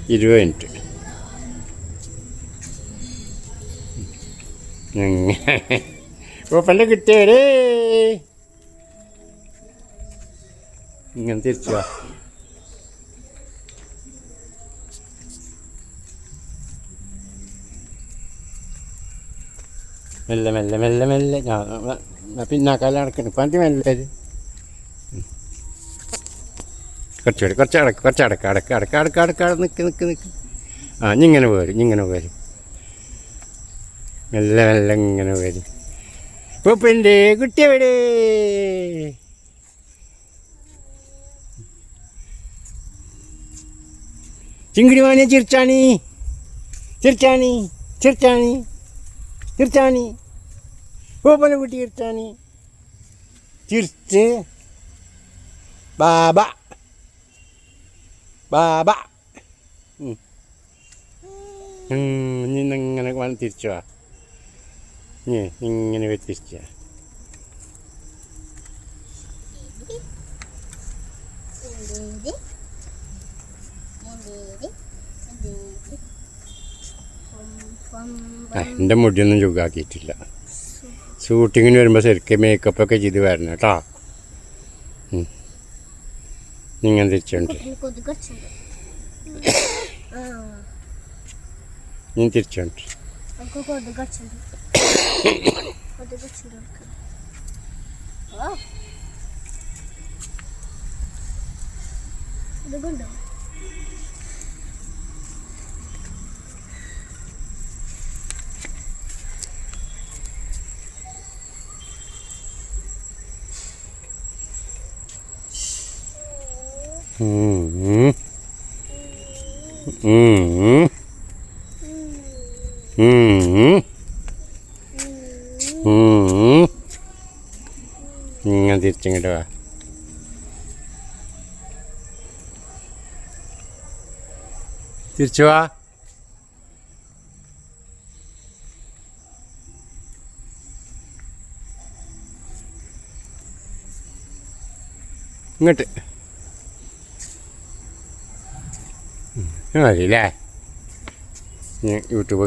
20 minute. പല്ല കിട്ടിയേ ഇങ്ങനെ തിരിച്ചു വാ. മെല്ലെ മെല്ലെ മെല്ലെ മെല്ലെ പിന്നാക്കാലം നടക്കണം. ഇപ്പം അത് മെല്ലെ കുറച്ച് അടക്ക നിൽക്ക്. ആ ഇങ്ങനെ പോരും മെല്ലെ മെല്ലെ ഇങ്ങനെ പോരും. പൂപ്പിൻ്റെ കുട്ടിയെവിടെ? ചിങ്കിടി മാനിയ ചിർച്ചാണി പൂപ്പന കുട്ടി ചിരിച്ച് ബാബ ഇങ്ങനെ വന്ന് തിരിച്ചു വാ. ഇങ്ങനെ തിരിച്ച എൻ്റെ മുടിയൊന്നും ചുക്കാക്കിയിട്ടില്ല. ഷൂട്ടിങ്ങിന് വരുമ്പോൾ ശരിക്കും മേക്കപ്പൊക്കെ ചെയ്ത് വരണം കേട്ടോ. ഇങ്ങനെ തിരിച്ചുണ്ട്. ഞാൻ തിരിച്ചുണ്ട്. ഇങ്ങനെ തിരിച്ചിങ്ങോട്ട് വാ. തിരിച്ചു വാ. ഇങ്ങോട്ട് മതില്ലേ? യൂട്യൂബ്